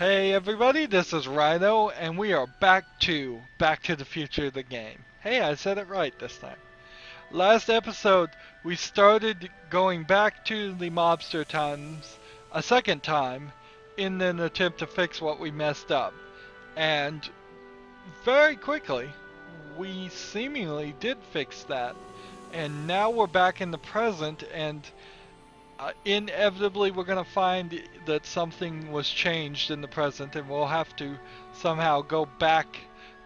Hey everybody, this is Rydo, and we are Back to the Future the game. Hey, I said it right this time. Last episode, we started going back to the mobster times a second time in an attempt to fix what we messed up. And very quickly, we seemingly did fix that. And now we're back in the present, and inevitably we're going to find that something was changed in the present, and we'll have to somehow go back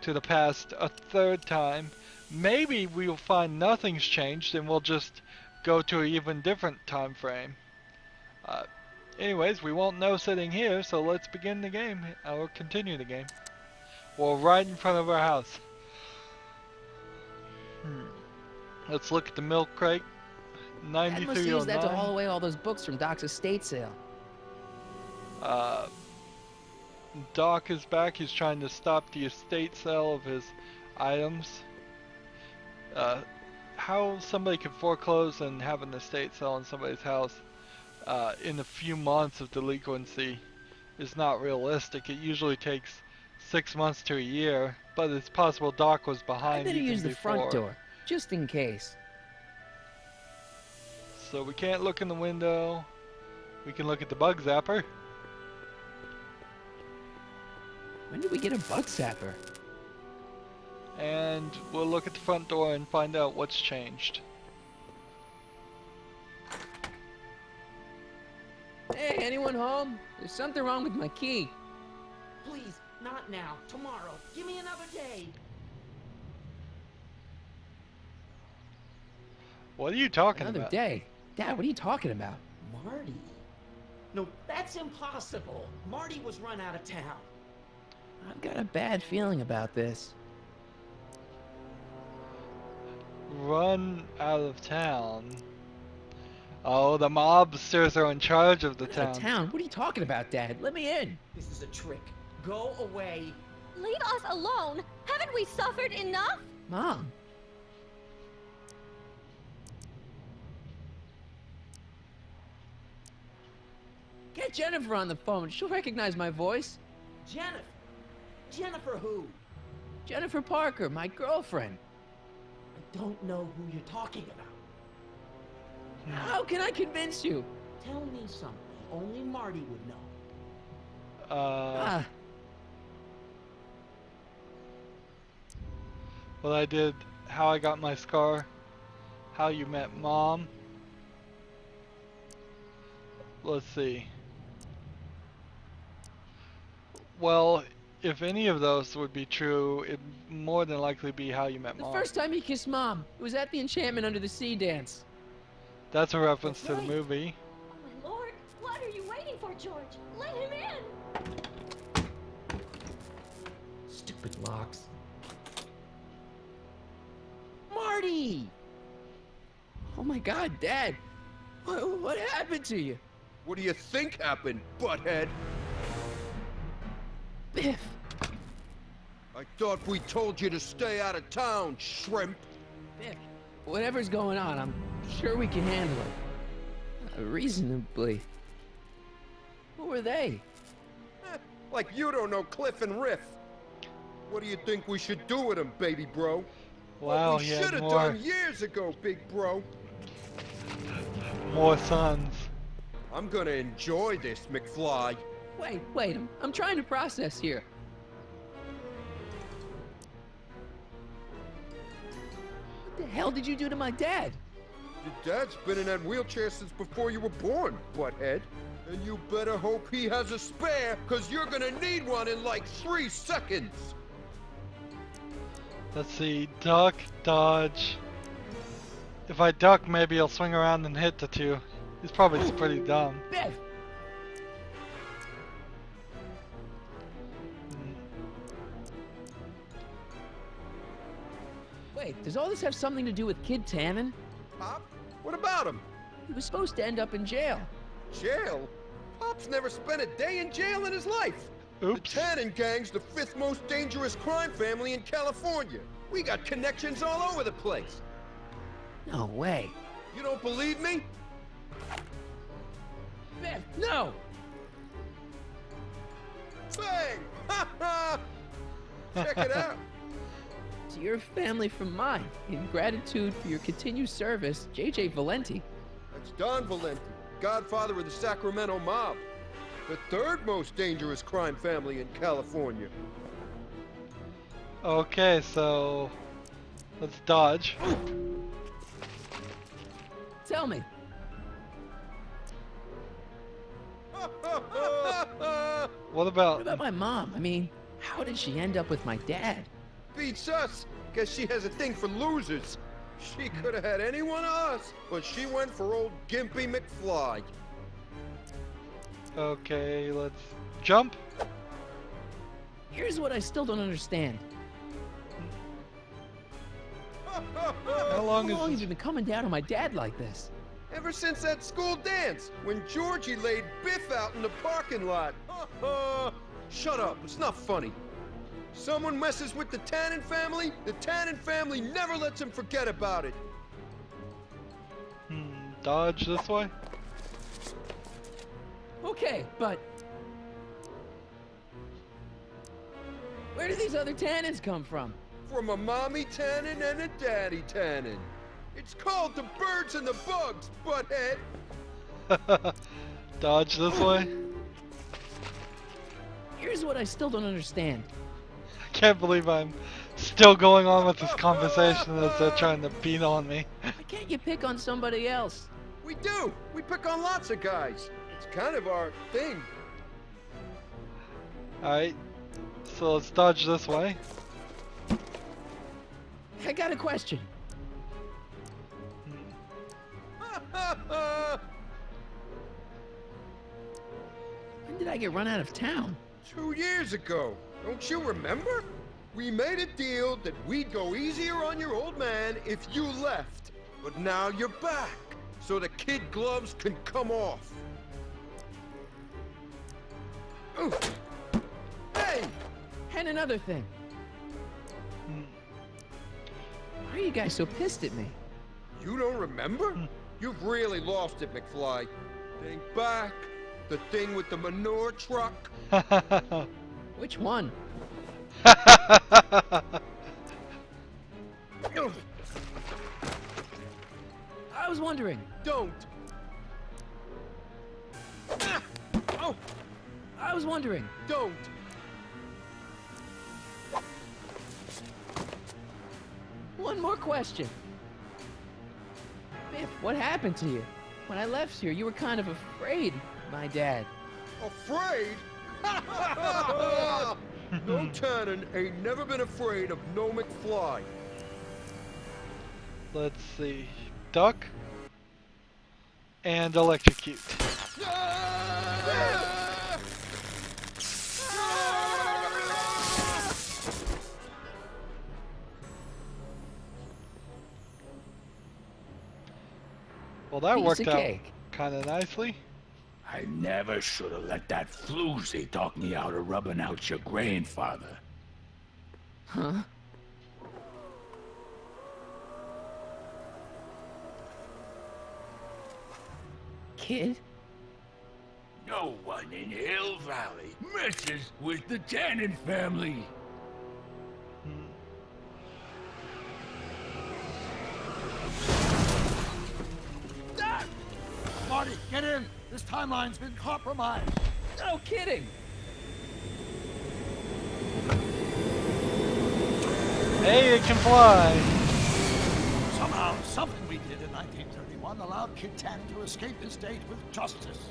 to the past a third time. Maybe we'll find nothing's changed and we'll just go to an even different time frame. Uh, Anyways, we won't know sitting here, so let's begin the game, or continue the game. Well, right in front of our house. Let's look at the milk crate. Dad must use that to haul 9309. away all those books from Doc's estate sale. Uh, Doc is back. He's trying to stop the estate sale of his items. How somebody could foreclose and have an estate sale in somebody's house in a few months of delinquency is not realistic. It usually takes 6 months to a year, but it's possible Doc was I behind better even use the before. front door, just in case. So we can't look in the window. We can look at the bug zapper. When did we get a bug zapper? And we'll look at the front door and find out what's changed. Hey, anyone home? There's something wrong with my key. Please, not now. Tomorrow. Give me another day. What are you talking Another about? day. Dad, what are you talking about? Marty? No, that's impossible. Marty was run out of town. I've got a bad feeling about this. Run out of town. Oh, the mobsters are in charge of the Out town. of town? What are you talking about, Dad? Let me in. This is a trick. Go away. Leave us alone! Haven't we suffered enough? Mom. Get Jennifer on the phone. She'll recognize my voice. Jennifer. Jennifer who? Jennifer Parker, my girlfriend. I don't know who you're talking about. How can I convince you? Tell me something only Marty would know. Ah, What I did, how I got my scar, how you met Mom. Let's see. Well, if any of those would be true, it'd more than likely be how you met the Mom. first time he kissed Mom, it was at the Enchantment Under the Sea dance. That's a reference to the Right. movie. Oh my lord, what are you waiting for, George? Let him in! Stupid locks. Marty! Oh my God, Dad! What happened to you? What do you think happened, butthead? Biff! I thought we told you to stay out of town, shrimp. Biff! Whatever's going on, I'm sure we can handle it. Reasonably. Who were they? Like you don't know Cliff and Riff. What do you think we should do with them, baby bro? Wow, what we he should had have more, done years ago, big bro. more sons. I'm gonna enjoy this, McFly. Wait, I'm trying to process here. What the hell did you do to my dad? Your dad's been in that wheelchair since before you were born, butthead. And you better hope he has a spare, cause you're gonna need one in like 3 seconds. Let's see, duck, dodge. If I duck, maybe he'll swing around and hit the two. He's probably just pretty dumb. Biff! Wait, does all this have something to do with Kid Tannen? Pop? What about him? He was supposed to end up in jail. Jail? Pop's never spent a day in jail in his life. Oops. The Tannen gang's the 5th most dangerous crime family in California. We got connections all over the place. No way. You don't believe me? Biff, no! bang! Ha ha! Check it out. To your family from mine, in gratitude for your continued service, J.J. Valenti. That's Don Valenti, godfather of the Sacramento mob. The third most dangerous crime family in California. Okay, so let's dodge. Tell me, What what about about my mom? I mean, how did she end up with my dad? Beats us. Guess she has a thing for losers. She could have had any one of us, but she went for old Gimpy McFly. Okay, let's jump. Here's what I still don't understand. How long How long have is you been coming down on my dad like this? Ever since that school dance, when Georgie laid Biff out in the parking lot. Shut up, it's not funny. Someone messes with the Tannen family, the Tannen family never lets him forget about it. Dodge this way? Okay, but where do these other Tannens come from? From a mommy Tannen and a daddy Tannen. It's called the birds and the bugs, butthead. Dodge this way? Here's what I still don't understand. I can't believe I'm still going on with this conversation as they're trying to beat on me. Why can't you pick on somebody else? We do. We pick on lots of guys. It's kind of our thing. Alright, so let's dodge this way. I got a question. When did I get run out of town? 2 years ago. Don't you remember? We made a deal that we'd go easier on your old man if you left. But now you're back, so the kid gloves can come off. Ooh. Hey! And another thing. Why are you guys so pissed at me? You don't remember? You've really lost it, McFly. Think back. The thing with the manure truck. Which one? I was wondering. Don't. Oh, I was wondering. don't. One more question. Biff, what happened to you? When I left here, you were kind of afraid, my dad. Afraid? No Tannen ain't never been afraid of no McFly. Let's see. Duck. And electrocute. Well, that Piece worked of out cake. kind of nicely. I never should have let that floozy talk me out of rubbing out your grandfather. Huh? Kid? No one in Hill Valley messes with the Tannen family. Marty, get in! This timeline's been compromised. No kidding! Hey, it can fly! Somehow, something we did in 1931 allowed Kid Tannen to escape his date with justice.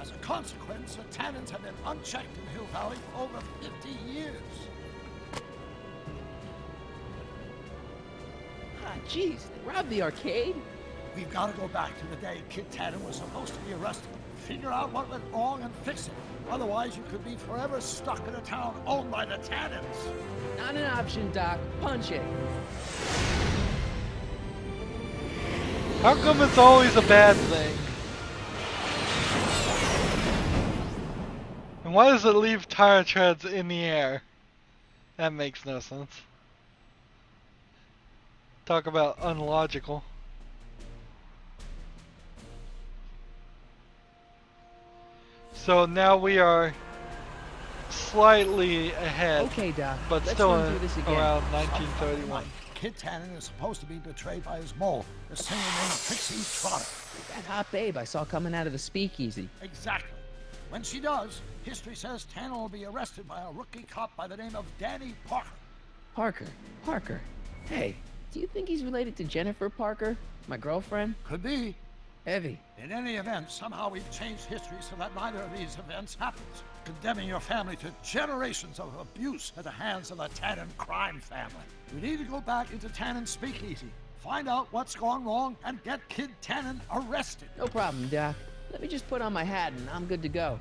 As a consequence, the Tannens have been unchecked in Hill Valley for over 50 years. Ah, jeez, they robbed the arcade? We've got to go back to the day Kid Tannen was supposed to be arrested, figure out what went wrong and fix it. Otherwise, you could be forever stuck in a town owned by the Tannens. Not an option, Doc. Punch it. How come it's always a bad thing? And why does it leave tire treads in the air? That makes no sense. Talk about unlogical. So now we are slightly ahead, Okay, Doc. but Let's still run through this again. around Sometime 1931. tonight, Kid Tannen is supposed to be betrayed by his mole, a singer named Trixie Trotter. That hot babe I saw coming out of the speakeasy. Exactly. When she does, history says Tannen will be arrested by a rookie cop by the name of Danny Parker. Parker. Hey, do you think he's related to Jennifer Parker, my girlfriend? Could be. Heavy. In any event, somehow we've changed history so that neither of these events happens, condemning your family to generations of abuse at the hands of the Tannen crime family. We need to go back into Tannen's speakeasy, find out what's gone wrong, and get Kid Tannen arrested. No problem, Doc. Let me just put on my hat and I'm good to go.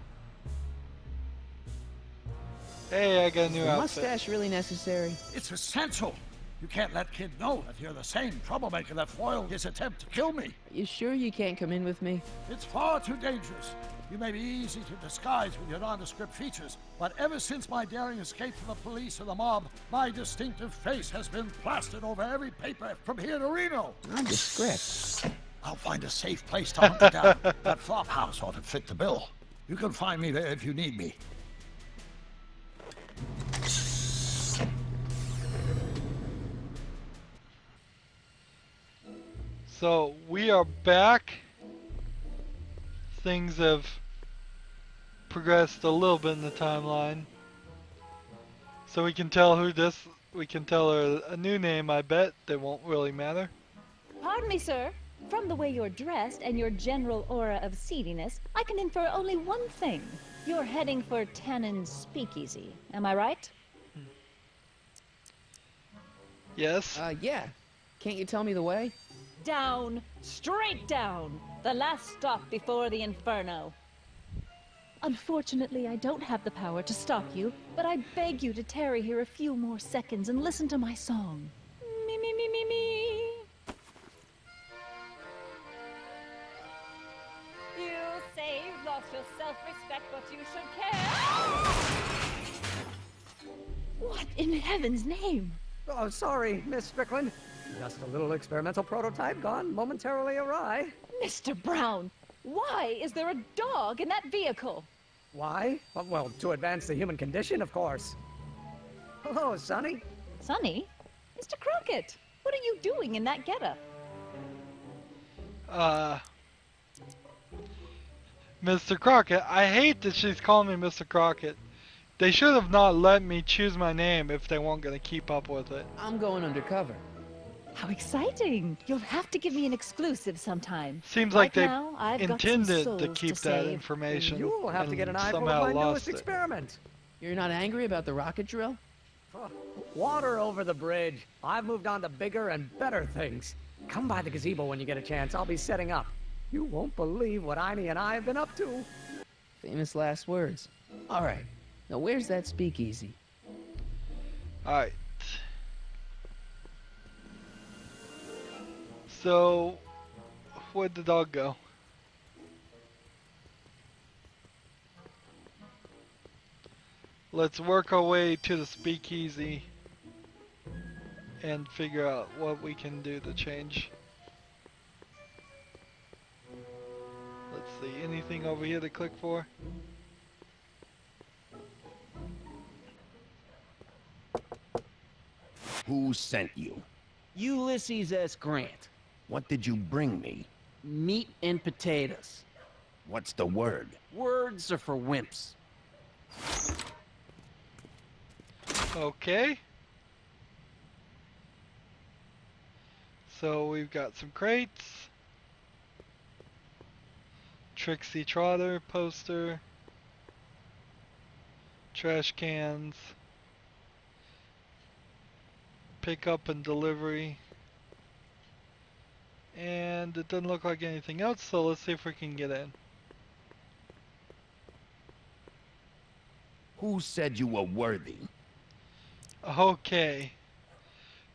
Hey, I got a new The outfit. mustache really necessary? It's essential. You can't let Kid know that you're the same troublemaker that foiled his attempt to kill me. Are you sure you can't come in with me? It's far too dangerous. You may be easy to disguise with your nondescript features, but ever since my daring escape from the police and the mob, my distinctive face has been plastered over every paper from here to Reno. Nondescript. I'll find a safe place to hunker down. That flop house ought to fit the bill. You can find me there if you need me. So we are back. Things have progressed a little bit in the timeline. So we can tell who this. We can tell her a new name. I bet that won't really matter. Pardon me, sir. From the way you're dressed and your general aura of seediness, I can infer only one thing. You're heading for Tannen's speakeasy. Am I right? Yes. Yeah. Can't you tell me the way? Down, straight down. The last stop before the inferno. Unfortunately, I don't have the power to stop you, but I beg you to tarry here a few more seconds and listen to my song. Me, me, me, me, me. You say you've lost your self-respect, but you should care. What in heaven's name? Oh, sorry, Miss Strickland. Just a little experimental prototype gone momentarily awry. Mr. Brown, why is there a dog in that vehicle? Why? Well, to advance the human condition, of course. Hello, Sonny. Sonny? Mr. Crockett, what are you doing in that getup? Mr. Crockett. I hate that she's calling me Mr. Crockett. They should have not let me choose my name if they weren't going to keep up with it. I'm going undercover. How exciting! You'll have to give me an exclusive sometime. Seems like they now, I've got some intended to souls keep to that save. information. You'll have to and get an eyeful of somehow my lost newest it. experiment. You're not angry about the rocket drill? Oh, water over the bridge. I've moved on to bigger and better things. Come by the gazebo when you get a chance. I'll be setting up. You won't believe what Einie and I have been up to. Famous last words. All right. Now where's that speakeasy? Alright. So, where'd the dog go? Let's work our way to the speakeasy and figure out what we can do to change. Let's see, anything over here to click for? Who sent you? Ulysses S. Grant. What did you bring me? Meat and potatoes. What's the word? Words are for wimps. Okay. So we've got some crates. Trixie Trotter poster. Trash cans. Pickup and delivery. And it doesn't look like anything else, so let's see if we can get in. Who said you were worthy? Okay.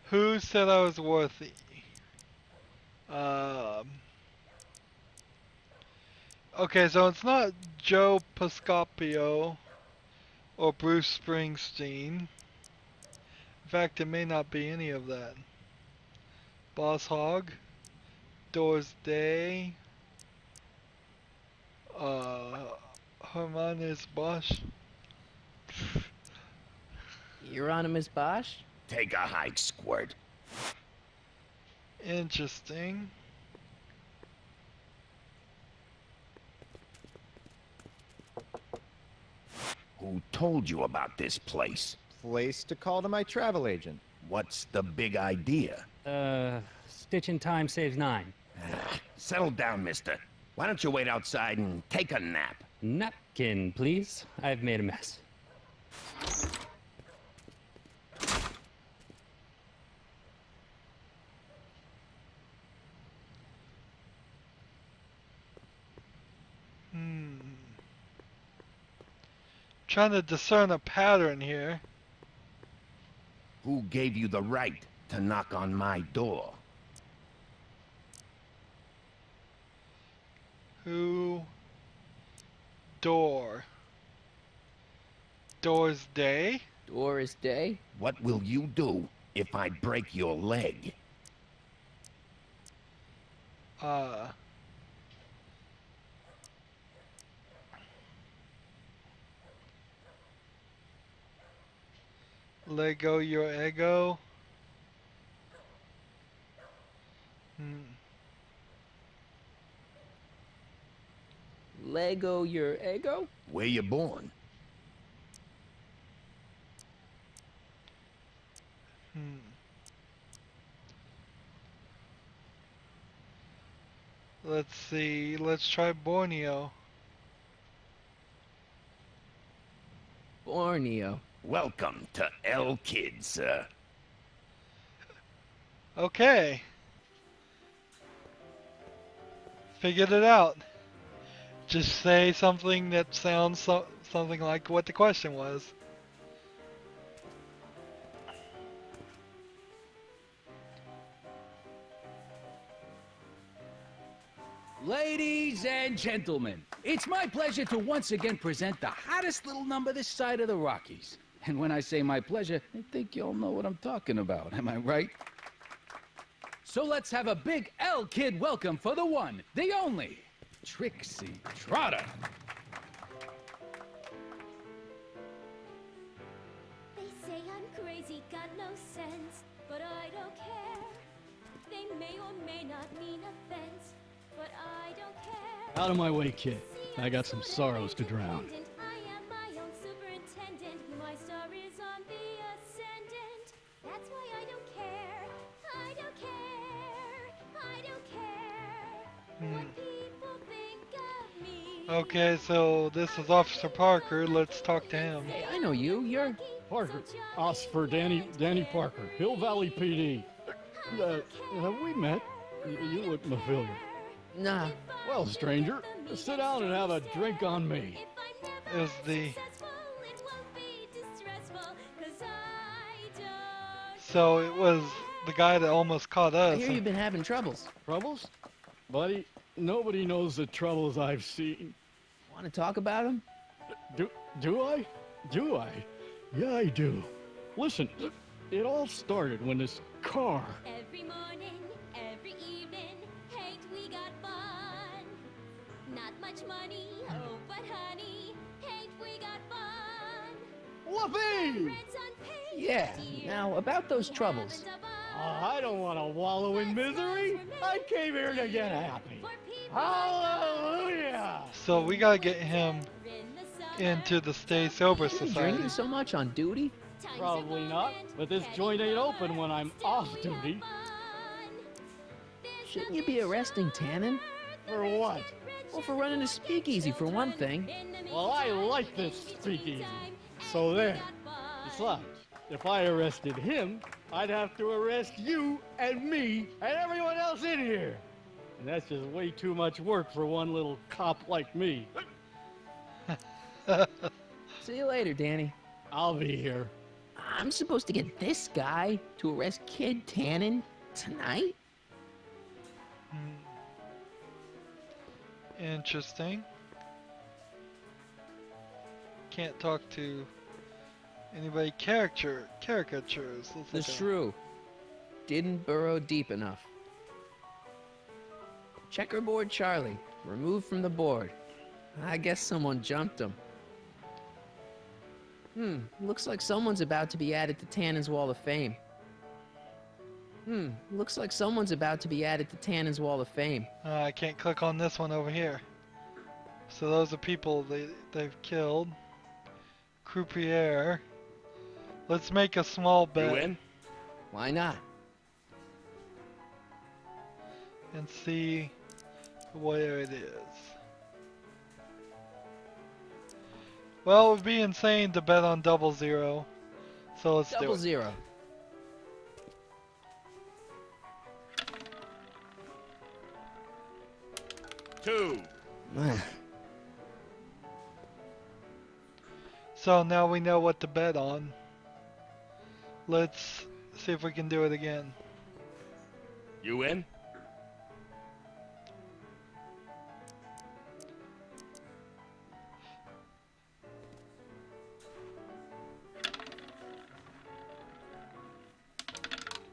Who said I was worthy? Okay, so it's not Joe Piscopo or Bruce Springsteen. In fact, it may not be any of that. Boss Hogg, Doris Day, Hermanus Bosch. Euronymous Bosch? Take a hike, Squirt. Interesting. Who told you about this place? Place to call to my travel agent. What's the big idea? Stitch in time saves 9. Settle down, mister. Why don't you wait outside and take a nap? Napkin, please. I've made a mess. Trying to discern a pattern here. Who gave you the right to knock on my door? Who? Door. Door's day? Doris Day? What will you do if I break your leg? Lego your ego. Lego your ego? Where you born? Let's see. Let's try Borneo. Borneo. Welcome to El Kid, sir. Okay. Figured it out. Just say something that sounds something like what the question was. Ladies and gentlemen, it's my pleasure to once again present the hottest little number this side of the Rockies. And when I say my pleasure, I think you all know what I'm talking about, am I right? So let's have a big L Kid welcome for the one, the only, Trixie Trotter. They say I'm crazy, got no sense, but I don't care. They may or may not mean offense, but I don't care. Out of my way, kid. I got some sorrows to drown. I am my own superintendent. My star is on the ascendant. That's why I don't care. I don't care. I don't care what people think of me. Okay, so this is Officer Parker. Let's talk to him. Hey, I know you. You're Parker. Us for Danny Parker. Hill Valley PD. Have we met? You look familiar. Nah. Well, stranger, sit down and have a drink on me. Is the... So it was the guy that almost caught us. I hear you've been having troubles. Troubles? Buddy, nobody knows the troubles I've seen. Want to talk about them? Do I? Do I? Yeah, I do. Listen, it all started when this car... Every morning, every evening, hate we got fun. Not much money, oh but honey, hate we got fun. Whoopee! Yeah. Now, about those troubles. I don't want to wallow in misery. I came here to get happy. Hallelujah! So we gotta get him into the Stay Sober You Society. drinking so much on duty? Probably not, but this joint ain't open when I'm off duty. Shouldn't you be arresting Tannen? For what? Well, for running a speakeasy, for one thing. Well, I like this speakeasy. So there. Besides, if I arrested him, I'd have to arrest you and me and everyone else in here. And that's just way too much work for one little cop like me. See you later, Danny. I'll be here. I'm supposed to get this guy to arrest Kid Tannen tonight? Interesting. Can't talk to anybody. Caricatures. Let's The look at 'em. shrew didn't burrow deep enough. Checkerboard Charlie, removed from the board. I guess someone jumped him. Looks like someone's about to be added to Tannen's Wall of Fame. Looks like someone's about to be added to Tannen's Wall of Fame. I can't click on this one over here. So those are people they've killed. Croupier. Let's make a small bet. You in? Why not? And see where it is. Well, it would be insane to bet on 00. So let's do it. 00. Two. So now we know what to bet on. Let's see if we can do it again. You in?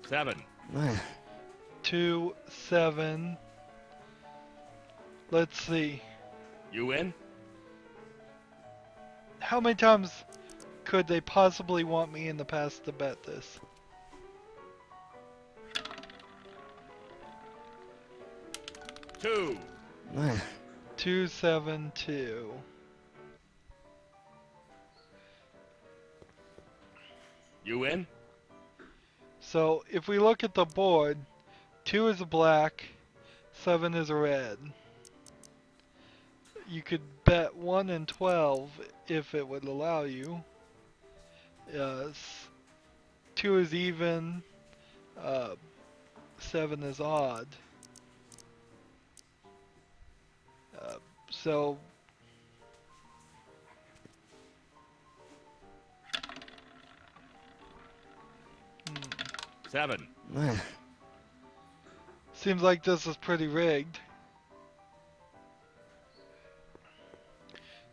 Seven. 2, 7. Let's see. You in? How many times could they possibly want me in the past to bet this? Two. 2, 7, 2. You in? So if we look at the board, 2 is a black, 7 is a red. You could bet 1 and 12 if it would allow you. 2 is even, 7 is odd. So Seven. seems like this is pretty rigged.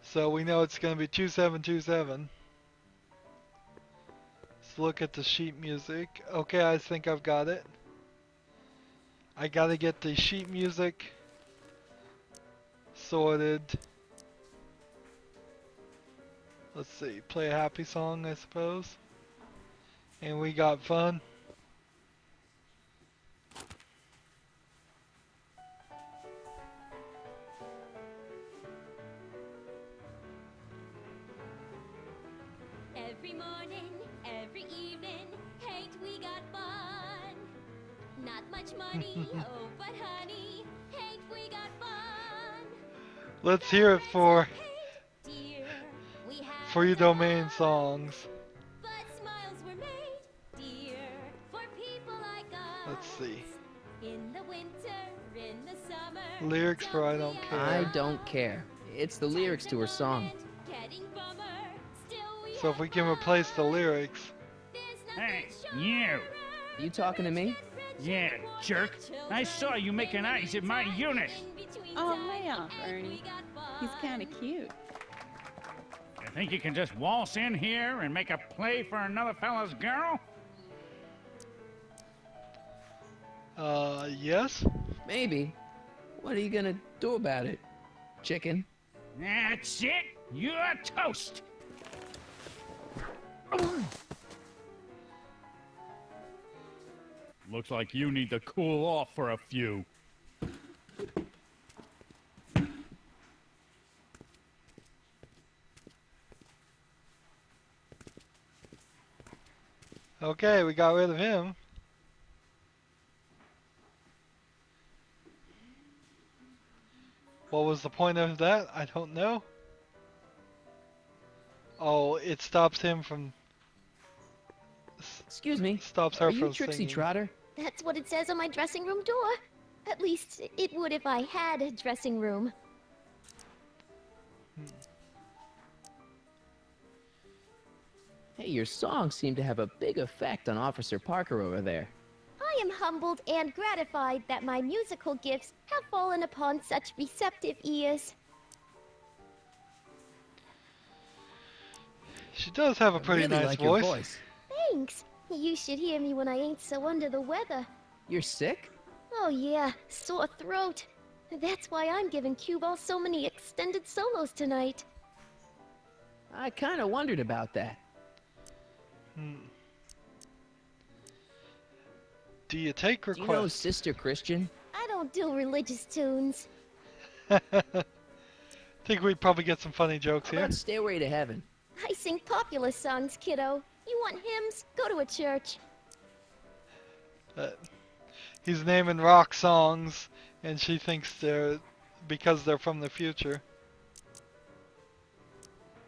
So we know it's going to be 2727. Let's look at the sheet music. Okay, I think I've got it. I gotta get the sheet music sorted. Let's see, play a happy song, I suppose. And we got fun. Every morning, every evening, ain't we got fun? Not much money, oh but honey, ain't we got fun? Let's hear it for Dear, we had Free Domain songs. but smiles were made, dear, for people like us. Let's see. In the winter, in the summer, Lyrics for I Don't Care. I don't care. It's the lyrics to her song. getting bummer, still we So if we can replace the lyrics. Hey, you. You talking to me? Yeah, jerk. I saw you making eyes at my unit. Oh, lay off, Ernie. He's kind of cute. You think you can just waltz in here and make a play for another fella's girl? Yes? Maybe. What are you gonna do about it, chicken? That's it. You're toast. Looks like you need to cool off for a few. Okay, we got rid of him. What was the point of that? I don't know. Oh, it stops him from... Excuse me. Stops her Are you from Trixie singing. Trotter? That's what it says on my dressing room door. At least it would if I had a dressing room. Hey, your songs seem to have a big effect on Officer Parker over there. I am humbled and gratified that my musical gifts have fallen upon such receptive ears. She does have a pretty really nice like voice. Your voice. Thanks. You should hear me when I ain't so under the weather. You're sick? Oh yeah, sore throat. That's why I'm giving Cue Ball so many extended solos tonight. I kind of wondered about that. Do you take Do you know requests? Sister Christian? I don't do religious tunes. Think we'd probably get some funny jokes How here. about Stairway to Heaven? I sing popular songs, kiddo. You want hymns? Go to a church. He's naming rock songs, and she thinks they're because they're from the future.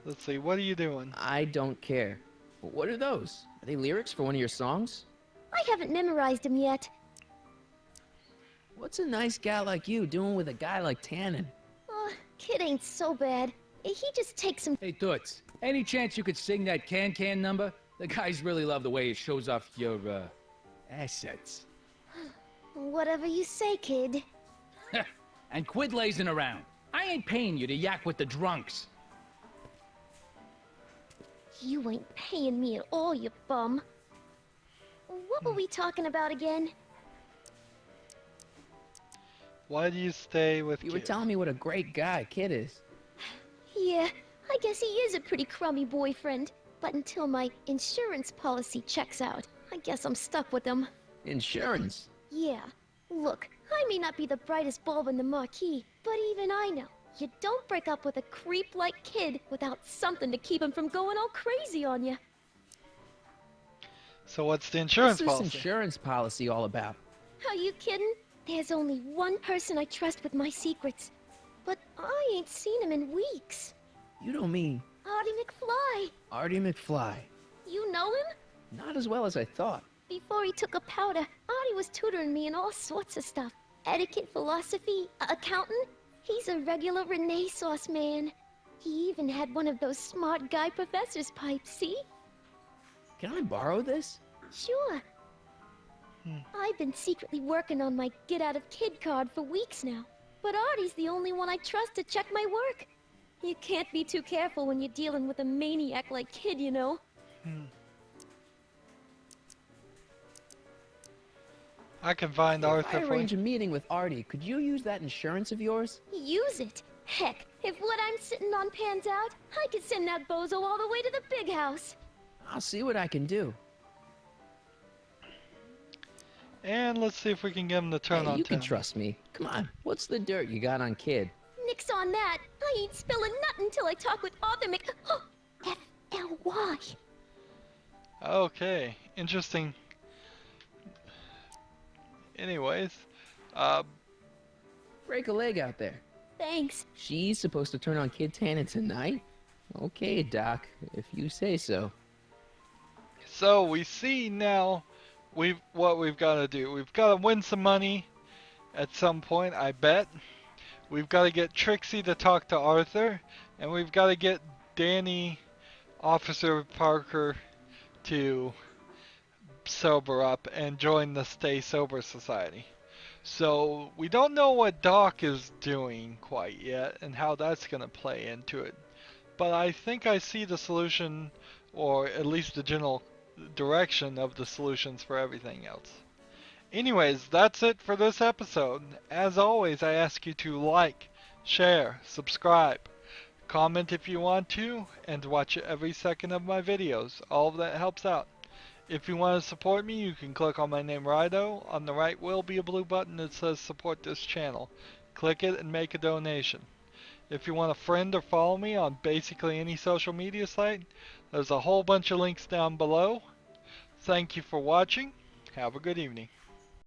Let's see, what are you doing? I don't care. But what are those? Are they lyrics for one of your songs? I haven't memorized them yet. What's a nice gal like you doing with a guy like Tannen? Kid ain't so bad. He just takes some. Hey, Toots, any chance you could sing that can number? The guys really love the way it shows off your, assets. Whatever you say, kid. And quit lazing around. I ain't paying you to yak with the drunks. You ain't paying me at all, you bum. What were we talking about again? Why do you stay with You were Kid? telling me what a great guy Kid is. Yeah, I guess he is a pretty crummy boyfriend. But until my insurance policy checks out, I guess I'm stuck with him. Insurance? Yeah. Look, I may not be the brightest bulb in the marquee, but even I know you don't break up with a creep like Kid without something to keep him from going all crazy on you. So what's the insurance What's this policy? insurance policy all about? Are you kidding? There's only one person I trust with my secrets. But I ain't seen him in weeks. You don't mean Artie McFly. Artie McFly? You know him? Not as well as I thought. Before he took a powder, Artie was tutoring me in all sorts of stuff. Etiquette, philosophy, accounting. He's a regular Renaissance man. He even had one of those smart guy professor's pipes, see? Can I borrow this? Sure. I've been secretly working on my get out of Kid card for weeks now. But Artie's the only one I trust to check my work. You can't be too careful when you're dealing with a maniac like Kid, you know. I can find If Arthur I for arrange you. a meeting with Artie, could you use that insurance of yours? Use it. Heck, if what I'm sitting on pans out, I could send that bozo all the way to the big house. I'll see what I can do. And let's see if we can get him to turn Hey, on you can town. trust me. Come on, what's the dirt you got on Kid? Nix on that. I ain't spilling nothing till I talk with Arthur F-L-Y. Okay, interesting. Anyways, Break a leg out there. Thanks. She's supposed to turn on Kid Tannen tonight? Okay, Doc, if you say so. so we see now what we've got to do. We've got to win some money at some point, I bet. We've got to get Trixie to talk to Arthur, and we've got to get Danny, Officer Parker, to sober up and join the Stay Sober Society. So we don't know what Doc is doing quite yet and how that's going to play into it. But I think I see the solution, or at least the general direction of the solutions for everything else. Anyways, that's it for this episode. As always, I ask you to like, share, subscribe, comment if you want to, and watch every second of my videos. All of that helps out. If you want to support me, you can click on my name, Rydo. On the right will be a blue button that says support this channel. Click it and make a donation. If you want to friend or follow me on basically any social media site, there's a whole bunch of links down below. Thank you for watching. Have a good evening.